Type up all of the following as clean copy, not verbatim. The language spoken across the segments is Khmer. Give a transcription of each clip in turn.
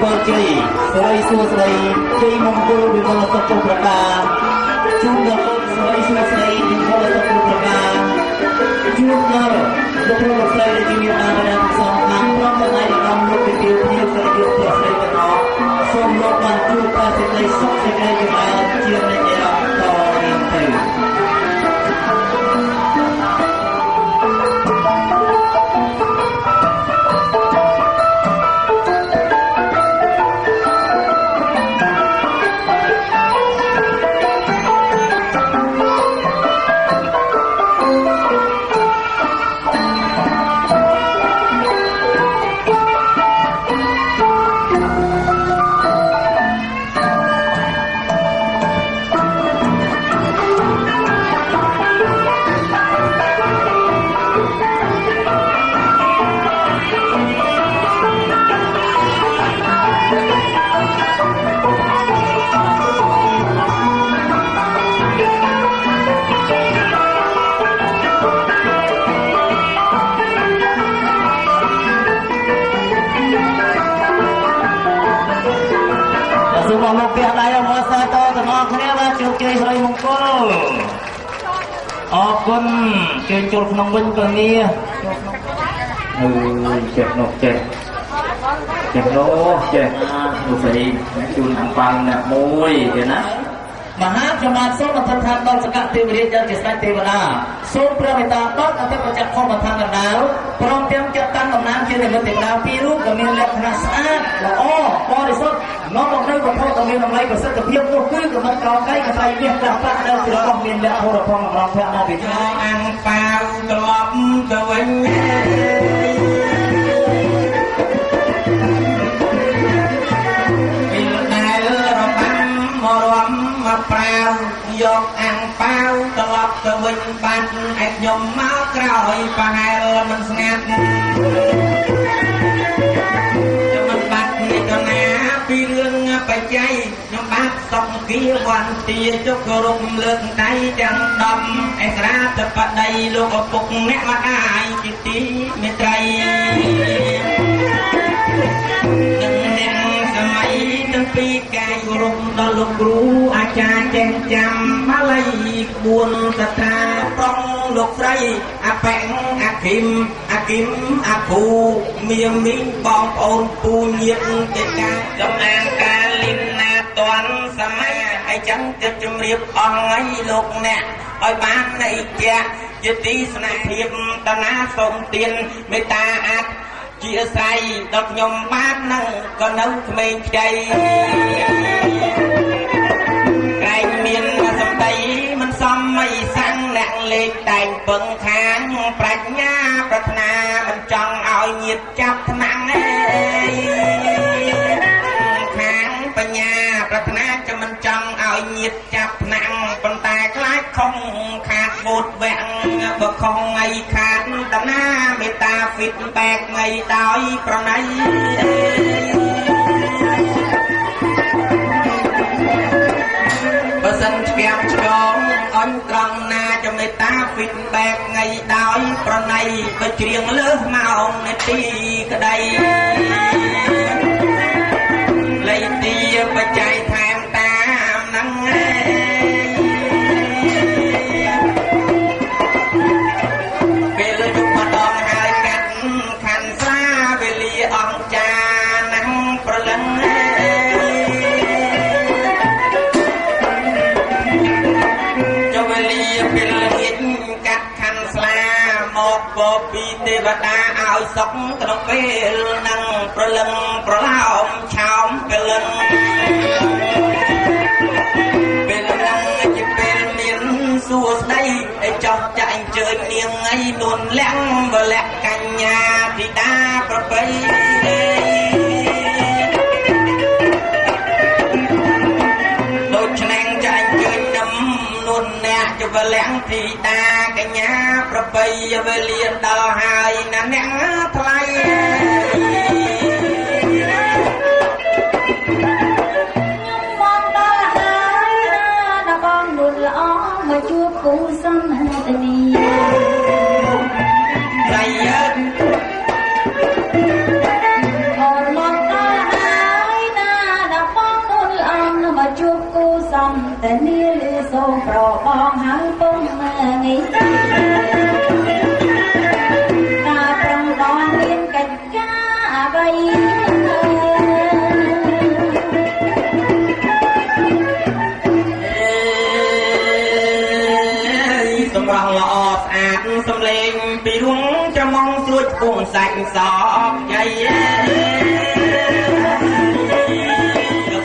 ពលជ័យសិរីសួស្តីជ័យមង្គលវិមលសុខប្រការជូនដល់សិរីសួស្តីវិមលសុខប្រការជូនដល់លោកគ្រូលោកស្រីដែលមានអារម្មណ៍សំខាន់ព្រមទាំងឯកឧត្តមលោកវិទ្យាភ្ញៀវសិរីយុទ្ធស្រីទាំងអស់សូមលោកបានជួបតែសេចក្តីសុខសេចក្តីចម្រើនជានិច្ចតរៀងទៅលោកពាក់ដៃអមសាទរទាំងអស់គ្នាបាទជោគជ័យសិរីមង្គលអរគុណជើញចូលក្នុងវិញក៏ងារចេះនោះចេះនោះចេះលោកស្រីជូនអង្ប៉ាំងអ្នកមួយទៀតណាមហាប្រមាណសូមអធិដ្ឋានដល់សកទេវរាជយ៉ាងជាស្ដេចទេវតាសូមព្រះមេត្តាដល់អតិបច្ចៈខុសបន្ថែមដណ្ដើមព្រមទាំងចាត់តាំងតំណាងជានិមិត្តទេវតាពីររូបដែលមានលក្ខណៈស្អាតល្អបរិសុទ្ធនាំមកនៅវត្ថុដ៏មានតម្លៃប្រសិទ្ធភាពនោះគឺកំណត់ក្រោមកៃកសៃមាសប្រាក់ប្រាក់ដែលជារបស់មានលក្ខណៈផងរំភ័ក្រមកពីខាងអាំងប៉ាវត្រឡប់ទៅវិញប្រាវយកអាំងប៉ាវត្រឡប់ទៅវិញបាត់ឯខ្ញុំមកក្រោយប្រហែលមិនស្ងាត់ខ្ញុំបាត់នេះក៏ណាពីរឿងបច្ច័យខ្ញុំបាត់សុខគាវន្ទាចុករុំលើកដៃទាំងដំអេស្រាទៅបដីលោកឪពុកអ្នកម្ដាយជាទីមេត្រីសម័យទាំងពីរកាយគោរពដល់លោកគ្រូអាចារ្យចេះចាំបាលីក្បួនសត្រាប្រុងលោកស្រីអាប៉ែងអាគឹមអាគូមៀមីងបងប្អូនពូញាតិកិច្ចការតំណាងការលីនណាតនសម័យអីចឹងគិតជំរាបអស់ថ្ងៃលោកអ្នកឲ្យបាននៃជាជាទីស្នេហ៍ភាពតាណាសូមទានមេត្តាអាចជាស្រ័យដល់ខ្ញុំបាននឹងក៏នៅក្មេងខ្ចីក្រែងមានសម្ដីមិនសមអីសាំងអ្នកលេខតែងពឹងខាងប្រាជ្ញាប្រាថ្នាមិនចង់ឲ្យញាតចាប់ថ្នាំងខាងបញ្ញាប្រាថ្នាจะមិនចង់ឲ្យញាតចាប់ថ្នាំងប៉ុន្តែខ្លាចខំខាតវូតវាំងបើខំអីខាតតាណាមេត្តា feedback ថ្ងៃដោយប្រណីបើសិនឆ្គាំឆ្កងអញត្រង់ណាจะមេត្តា feedback ថ្ងៃដោយប្រណីបើច្រៀងលើសម៉ោងនាទីក្តីលេខទីបច្ច័យថែមតាមនឹងពេលយប់ម្ដងហើយកាត់ខាន់ស្រាវេលាអង្គចាណាស់ប្រលឹង បពីទេវតាឲ្យសុខក្នុងពេលនឹងប្រលឹងប្រឡោមឆោមពលឹងពេលនឹងជាពេលមានសួស្ដីឲ្យចោះចាក់អញ្ជើញនាងឲ្យនួនលាក់វលៈកញ្ញាធីតាប្របីដូចឆ្នាំងចាក់អញ្ជើញនឹមនួនអ្នកជាវលៈធីតាកញ្ញាប្របីវេលាដល់ហើយណាអ្នកថ្លៃមកជួបគូសន្តានីใจเย็นអូនមកដល់ហើយណាដល់បងមុនអងមកជួបគូសន្តានីលឺសូមប្របងហើយពុំងាយតាប្រងដល់មានកិច្ចការអ្វីសម្រាប់ល្អស្អាតសំលេងពីរួងច្រមុំស្រួចពងសាច់សក់យាយ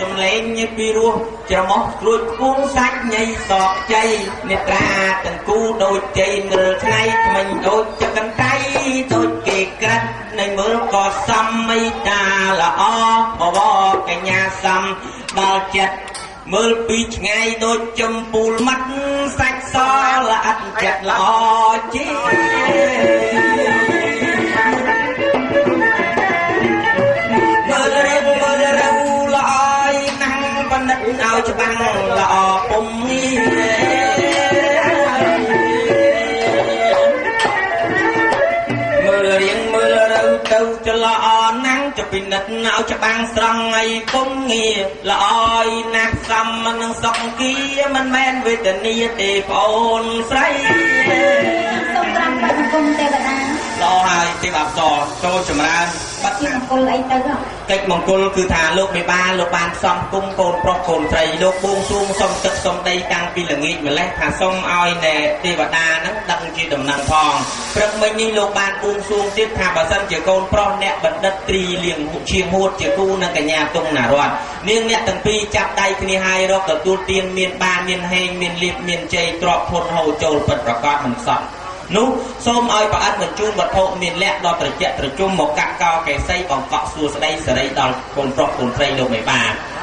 សំលេងពីរោះច្រមុំស្រួចពងសាច់ញ៉ៃសក់ជ័យនេត្រាទាំងគូដូចជ័យមើលថ្ងៃថ្មិញដូចចកន្តៃដូចគេក្រាត់នៃមើលក៏សំមីតាល្អបវរកញ្ញាសំដល់ចិត្តមើលពីឆ្ងាយដូចចំពូលមាត់សាច់សល្អិតចិត្តល្អជាមើលរឹងល្អយណាស់បណ្ឌិតឲ្យច្បាំងល្អពុំងាយមើលរៀងមើលរៅទៅចល្អណាស់จะពិនិត្យឲ្យច្បាំងស្រង់ឲ្យពុំងារល្អយណាស់សំនឹងសក់គីមិនមែនវេទនាទេប្អូនស្រីសូមត្រាំបាត់គុំទេវតាល្អហើយទេវអប្សរចូលចម្រើនបាត់មង្គលអីទៅកិច្ចមង្គលគឺថាលោកមេបាលោកបានផ្សំគុំកូនប្រុសកូនស្រីលោកបួងសួងសុំទឹកសុំដីតាំងពីល្ងាចម្លេះថាសុំឲ្យតែទេវតាហ្នឹងដឹងជាដំណឹងផងព្រឹកមិញនេះលោកបានបួងសួងទៀតថាបើសិនជាកូនប្រុសអ្នកបណ្ឌិតត្រីលៀងជាងហួតជាគូនឹងកញ្ញាទុងណារតនាងអ្នកទាំងពីរចាប់ដៃគ្នាហើយរកទទួលទានមានបានមានហេងមានលៀបមានជ័យទ្រព្យធនហូរចូលពិតប្រកបមិនខ្សត់នោះសូមឲ្យប្រអិតបញ្ជូនវត្ថុមានលក្ខដល់ត្រជាក់ត្រជុំមកកាក់កោកេសីបង្កក់សួស្ដីសេរីដល់កូនប្រុសកូនស្រីលោកមេបា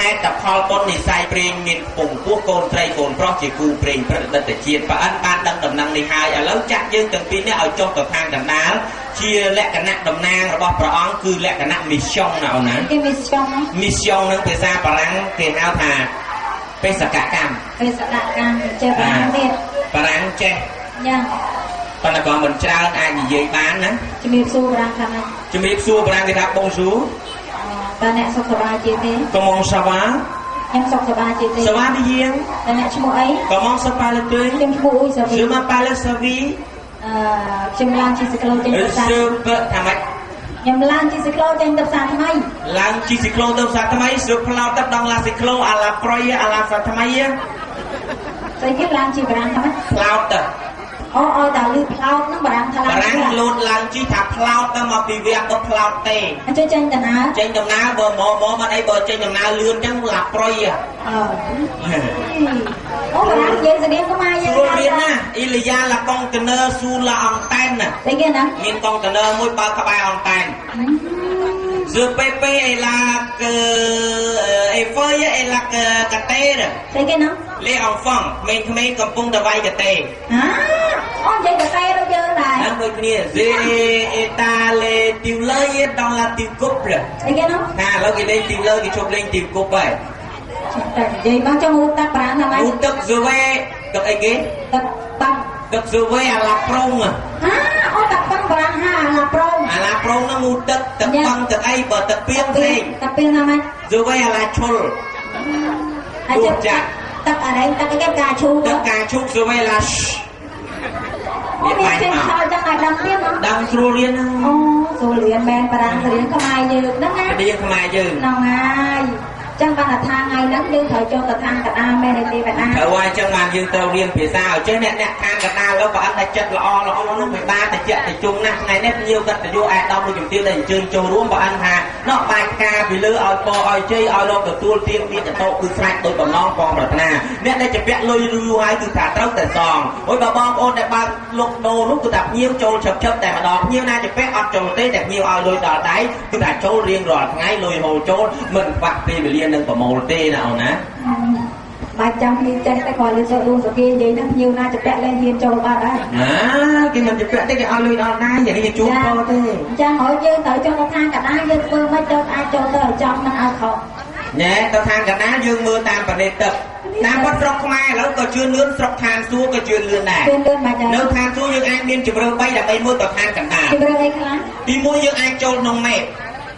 ហេតុតែផលបុណ្យនិស័យព្រេងមានពងពោះកូនស្រីកូនប្រុសជាគូព្រេងប្រឌិតជាតិប្រអិតបានដឹងដំណឹងនេះហើយឥឡូវចាក់យើងទាំងពីរនេះឲ្យចុះទៅខាងកណ្ដាលជាលក្ខណៈតំណាងរបស់ព្រះអង្គគឺលក្ខណៈមីស្យុងណាអូនណាគេមីស្យុងនឹងភាសាបារាំងគេហៅថាបេសកកម្មចេះបារាំងទៀតបារាំងចេះយ៉ាងប៉ុន្តែក៏មិនច្រើនអាចនិយាយបានណាជំរាបសួរបារាំងថាម៉េចជំរាបសួរបារាំងគេថាបងស៊ូតើអ្នកសុខសប្បាយជាទេកំងសាវ៉ាខ្ញុំសុខសប្បាយជាទេសវ៉ាឌីយ៉ាងតើអ្នកឈ្មោះអីកំងសាប៉ាលទេខ្ញុំឈ្មោះអ៊ុយសាវីខ្ញុំមកប៉ាឡេសាវីខ្ញុំឡើងជីស៊ីក្លូចេញទៅផ្សារថាម៉េចខ្ញុំឡើងជីស៊ីក្លូចេញទៅផ្សារថ្មីឡើងជីស៊ីក្លូទៅផ្សារថ្មីស្រុកផ្លោកទឹកដងឡាស៊ីក្លូអាឡាប្រយអាឡាផ្សារថ្មីស្អីគេឡើងជីបារាំងថាម៉េចផ្លោកទៅអូឲ្យតែលឺផ្លោកហ្នឹងបារាំងថាបារាំងលោតឡើងជីថាផ្លោកទៅមកពីវាក៏ផ្លោកទេអញ្ចឹងចេញដំណើរបើមកមិនអីបើចេញដំណើរលឿនអញ្ចឹងឡាប្រយអូបារាំងនិយាយស្ដីខ្មែរយ៉ាងណារៀនណាអ៊ីលីយ៉ាឡាកុងតឺន័រស៊ូឡាអង់តែនណាស្អីគេណាមានកុងតឺន័រមួយបើក្បែរអង់តែនGiờ PP là phơi là cà tê rồi. Thấy cái nó? Lấy ông phong, mình cầm bung tờ vay cà tê. Hả? Ông vậy cà tê đâu chơi này? Đang ngồi kia, dê ta lê tiêu lơi đó là tiêu cúp rồi. Thấy cái nó? À, lâu cái đây tiêu lơi cái chụp lên tiêu cúp vậy. Vậy bác cho ngủ tắc bà làm ai? Ngủ tức rồi về, tức ai kia? Tức băng. Tức rồi về à là prong à? Hả? Ô tắc băng bà ha là prong. À là prong nó ngủ tức băng tức ai bờ tức piên thế. Tức piên làm ai? Rồi về à là chul. Đuột chặt. Tức ở đây tức cái cà chua. Tức cà chua rồi về là Ủa biết trên sao chắc là đăng tiếp không? Đăng sưu liên không? Ồ, sưu liên bên bà đăng sưu liên không ai dư đó nha. Đi không ai dư. Nông ai chẳng bạn là thang ngày nắng nhưng thời cho tờ thang cả đa mẹ này đi bạn ăn ở ngoài chẳng bạn dương tàu riêng phía sau chứ nè thang cả đaแล้วก็อันได้จัดละอละอnó phải baแต่เจ็ดแต่จุงนะไงเนี่ยnhiềuกันแต่ดูai đôngดูจุดtiêu đây chơi châuร่วมบ่อันหาnó bài ca vì lứaเอาปอเอาchơiเอาลงกับตัวเตียงมีแต่โตคือใส่ตัวกับน้องปองแบบน่ะเนี่ยได้จะแปะลุยลุยคือขาเต้าแต่ซองโอ้ยบ่บองโอนแต่บางลูกโดลูกตัวดับnhiều châu chập chậpแต่มาดอกnhiềuน่าจะแปะออกจงเต้แต่nhiềuเอาลุยต่อได้คือแต่châu riêng rồi ngayลุยhồ châu mình vặt đi về liên đừng có mồ tê nào nè bài trong khi chơi tay còn lên chơi luôn rồi kia vậy nó nhiều na chụp lên hiên châu ba đấy cái mình chụp cái ao lưới đó nai vậy đi chú cô thế cha hỏi chơi tới cho nó than cả đá dương mưa mới chơi ai cho tới trong nó ai không nhé tao than cả đá dương mưa tam và đề tập tam bắt rọc maiแล้วก็chưa lươn rọc than xuaก็chưa lươn này nếu than xua dương ai biên chụp rơi bay là bay mưa tao than cả đá chụp rơi đây khá đi mua dương ai trôn nông mẹ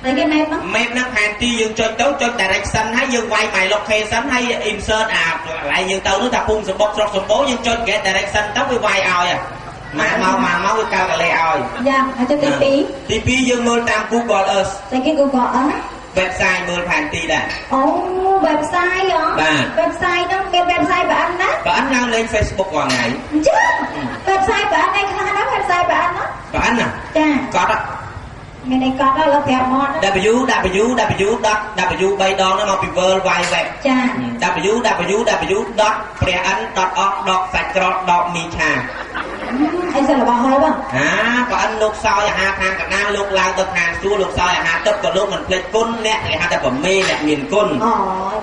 lấy cái map đó map nó hàng ti dương cho tấu cho direction hay dương quay mày location hay insert lại dương tấu nó tập phun sập bóc sập bố dương cho cái direction tấu cái quay ao à mà máu cái cao là lẹ ao dạ hãy cho tí tí dương mưa tam Google Earth lấy cái Google Earth website mưa hàng ti đã website đó website đó website bạn đó bạn đang lên Facebook vào ngày chứ website bạn này khá đó website bạn đó bạn à dạ có đó ngày này có đó là kẹp mọt www bay đón nó một World Wide Web www.prean.org.sacred.micha anh sẽ là bao hơi không có anh lúc sau là hai thang cả nam lúc lao tập hàng xua lúc sau là hai tập còn lúc mình play côn nè thì hai tập bẩm mê nè miền côn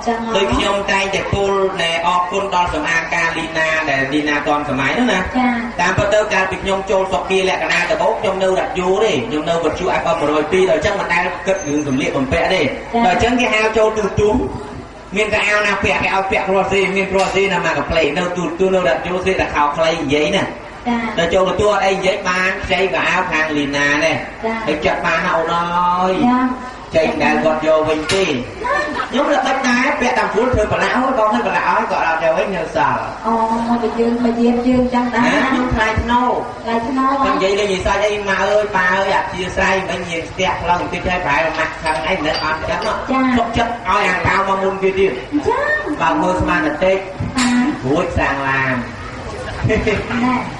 tôi nhung tay để côn nè o côn đòn sầm a lina để lina toàn sầm máy đó nè tam bắt đầu cả việc nhung trôn sọc kia lại cả nam tập bốc nhung đâu đặt vô đi nhung đâu vật chú ai còn rồi pi rồi chắc mình đang cất đường sầm liệt bẩm vẽ đi rồi chân cái ao trôn từ túm miền cái ao nào vẽ cái ao vẽ rosi miền rosi nào mà gặp play đâu tu đâu đặt vô gì là khảo play giấy nè để cho cái tua đây giấy ban xây vào áo hàng lina này để chặt ban hậu nói chạy đã gọt vô bình ti giống là tất cả vẽ tầm phút thôi bà lão con thôi bà lão gọi là đều ấy nhờ sợ mà diêm dương chẳng đã không thay nô không vậy là gì sao đây mà ơi bà ơi ạ chia say mấy nhiều đẹp lòng tôi chơi phải là mặt thằng ấy nữa ăn chắn nó sốc chất oi hàng cao mà môn kia đi bà mơ mà là tê vui sang làm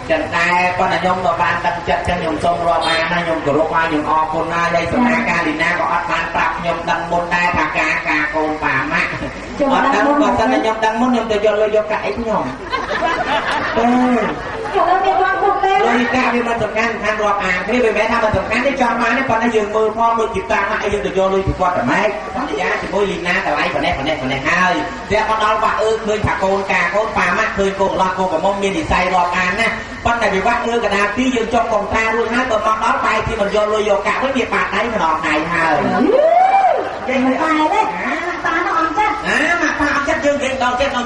trận này con là nhung mà ban đăng trận cho nhung sông rồi mà na nhung của roa nhung o con na đây sông na ca lina có ăn ban bạc nhung đăng môn đây thà ca con bà mẹ đăng còn tên là nhung đăng môn nhung tôi cho lôi vô cãi nhung lôi ca đi bên tầm can than roa thế về bé tham bên tầm can để cho má đấy con nó dừng mưa phong mưa chụp ta mà dừng tôi cho lôi chụp qua tầm mấy có giá thì môi lina tầm ấy phần này hai để con đó bà khơi thả con bà mẹ khơi con lo con và mong miên thì say rọt nè con này bị bắt ngươi cả đà tí dương cho con ta luôn á còn con đó bay khi mình vô lôi vô cả với việc bạn đấy mà đòn này hờ vậy mà tài đấy ta nó ăn chắc mà ta ăn chắc dương việc đâu chết đâu